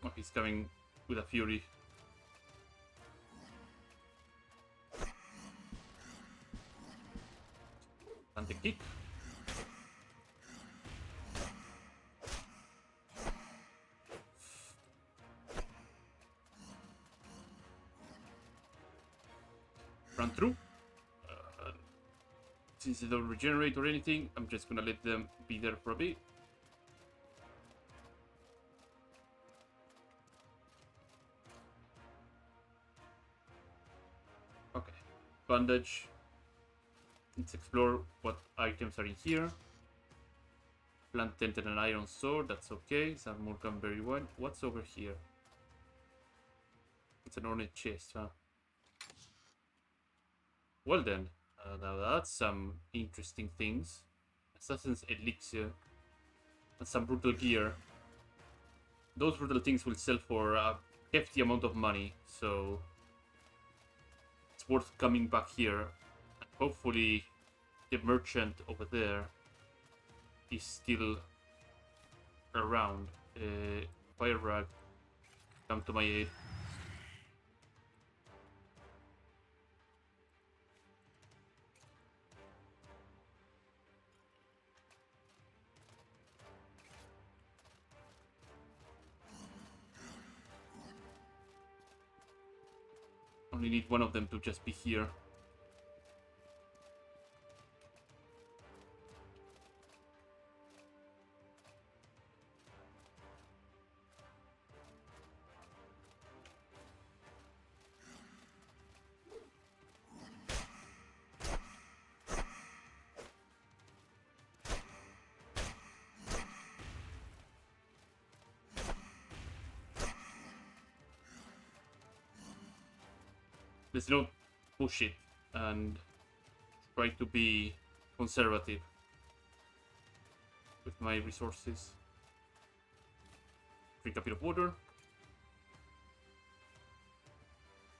Oh, he's coming with a fury. And the kick. Run through. Since they don't regenerate or anything, I'm just gonna let them be there for a bit. Okay. Bandage. Let's explore what items are in here. Plant tented and iron sword, that's okay. Some more cranberry wine. What's over here? It's an ornate chest, huh? Well then, now that's some interesting things. Assassin's elixir. And some brutal gear. Those brutal things will sell for a hefty amount of money, so it's worth coming back here. And hopefully the merchant over there is still around. Fire rag, come to my aid. Only need one of them to just be here. Let's not push it and try to be conservative with my resources. Drink a bit of water.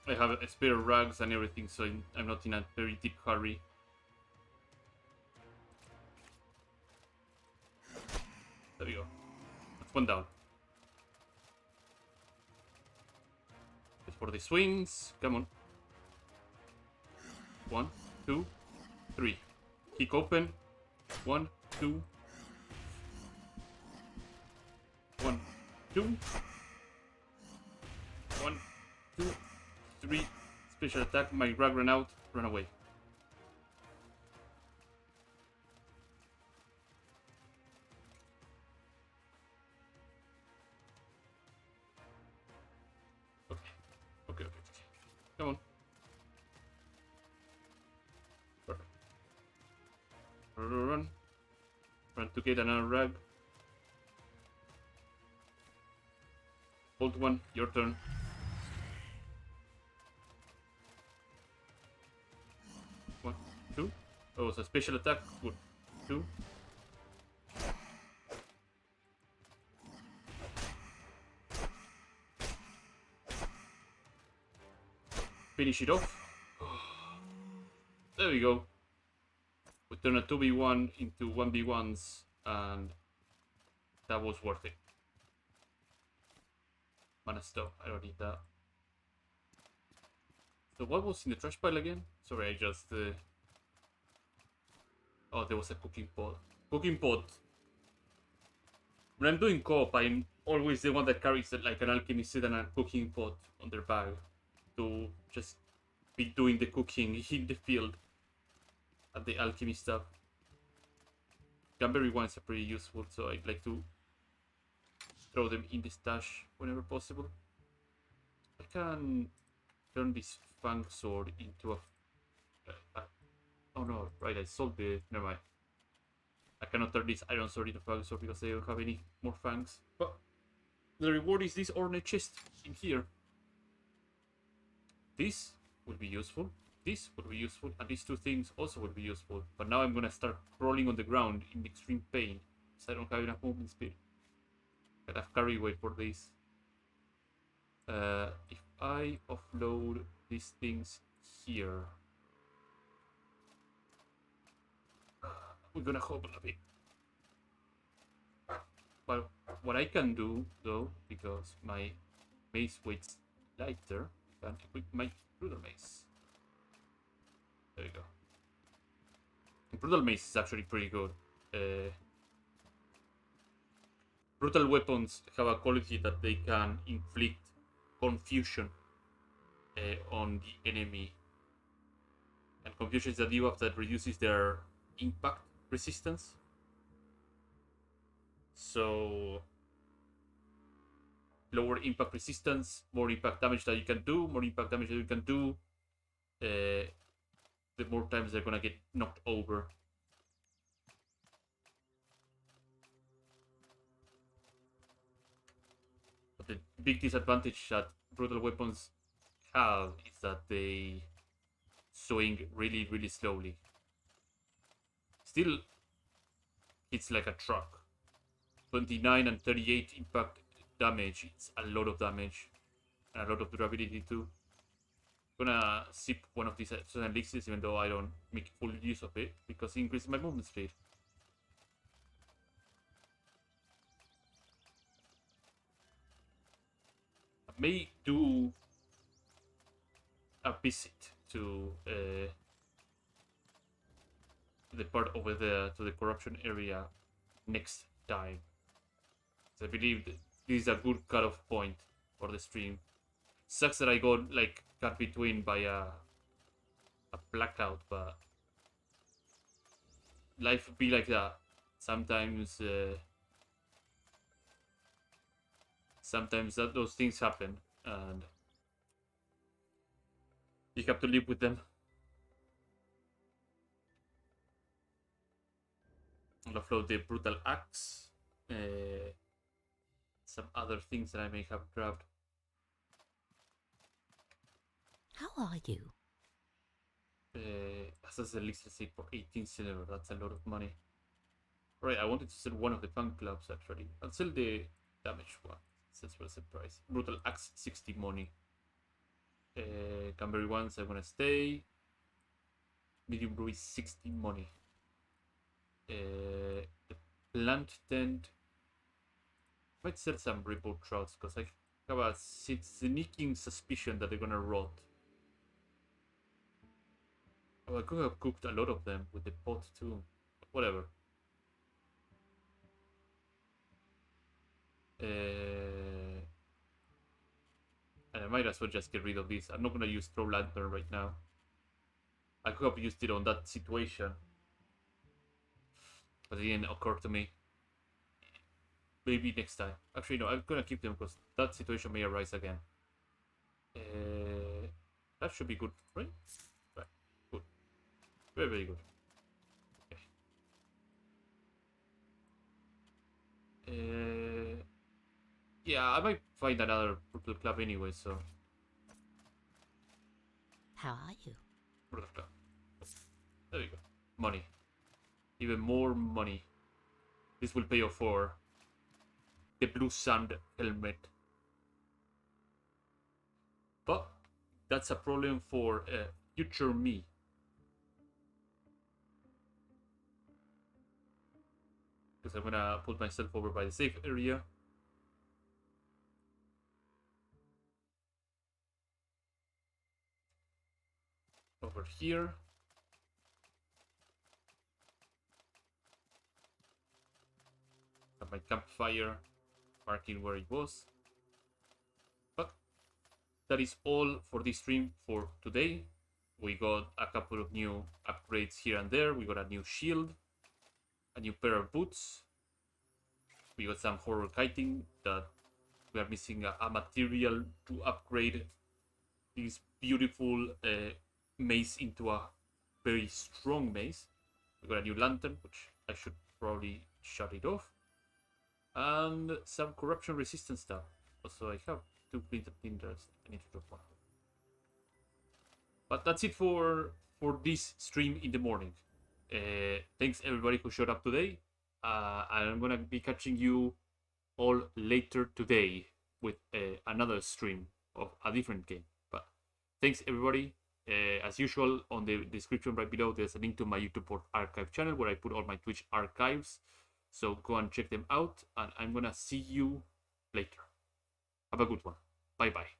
I have a spare rags and everything, so I'm not in a very deep hurry. There we go. That's one down. Just for the swings. Come on. 1, 2, 3. Kick open. 1, 2. 1, 2. 1, 2, 3. Special attack. My rag ran out. Run away. Okay. Come on. Perfect. Run. Run to get another rag. Hold one. Your turn. One, two. Oh, it's a special attack. Good. 2. Finish it off. There we go. We turn a 2v1 into 1v1s, and that was worth it. Mana stop. I don't need that. So what was in the trash pile again? Sorry, I just... Oh, there was a cooking pot. Cooking pot. When I'm doing co-op, I'm always the one that carries like an alchemist set and a cooking pot on their bag to just be doing the cooking in the field at the alchemy stuff. Gumberry ones are pretty useful, so I'd like to throw them in the stash whenever possible. I can turn this fang sword into a oh no, right, I sold the... Never mind. I cannot turn this iron sword into a fang sword because I don't have any more fangs. But the reward is this ornate chest in here. This will be useful. This will be useful. And these two things also will be useful. But now I'm gonna start crawling on the ground in extreme pain because I don't have enough movement speed. I have carry weight for this. If I offload these things here, we're gonna hobble a bit. But what I can do, though, because my mace weight's lighter, I can equip my brutal mace. There we go. And brutal mace is actually pretty good. Brutal weapons have a quality that they can inflict confusion on the enemy. And confusion is a debuff that reduces their impact resistance. So lower impact resistance, more impact damage that you can do, more impact damage that you can do, the more times they're gonna get knocked over. But the big disadvantage that brutal weapons have is that they swing really, really slowly. Still, it's like a truck. 29 and 38 impact damage. It's a lot of damage. And a lot of durability too. I'm gonna sip one of these elixirs even though I don't make full use of it because it increases my movement speed. may do a visit to the part over there, to the corruption area next time. So I believe that this is a good cutoff point for the stream. Sucks that I got like cut between by a blackout, but life be like that. Sometimes sometimes those things happen, and you have to live with them. I'll upload the brutal axe. Some other things that I may have grabbed. How are you? Assassin's Elixir seed for 18 silver. That's a lot of money. Right, I wanted to sell one of the punk clubs actually. I'll sell the damage one. That's for the price. Brutal axe 60 money. Camberry ones I'm gonna stay. Medium brew is 60 money. The plant tent. Might sell some ripple trouts because I have a sneaking suspicion that they're gonna rot. Oh, I could have cooked a lot of them with the pot too. Whatever. And I might as well just get rid of this. I'm not gonna use throw lantern right now. I could have used it on that situation, but it didn't occur to me. Maybe next time. Actually, no, I'm gonna keep them because that situation may arise again. That should be good, right? Right, good. Very, very good. Okay. Yeah, I might find another brutal club anyway, so. How are you? Brutal club. There we go. Money. Even more money. This will pay off for the blue sand helmet. But that's a problem for future me. Because I'm gonna put myself over by the safe area. Over here. Have my campfire marking where it was. But that is all for this stream for today. We got a couple of new upgrades here and there. We got a new shield, a new pair of boots. We got some horror kiting that we are missing a material to upgrade this beautiful mace into a very strong mace. We got a new lantern, which I should probably shut it off. And some corruption resistant stuff. Also, I have 2 printed tinders. I need to drop one. But that's it for this stream in the morning. Thanks everybody who showed up today. I'm gonna be catching you all later today with another stream of a different game. But thanks everybody. As usual, on the description right below, there's a link to my YouTube Port archive channel where I put all my Twitch archives. So go and check them out, and I'm gonna see you later. Have a good one. Bye bye.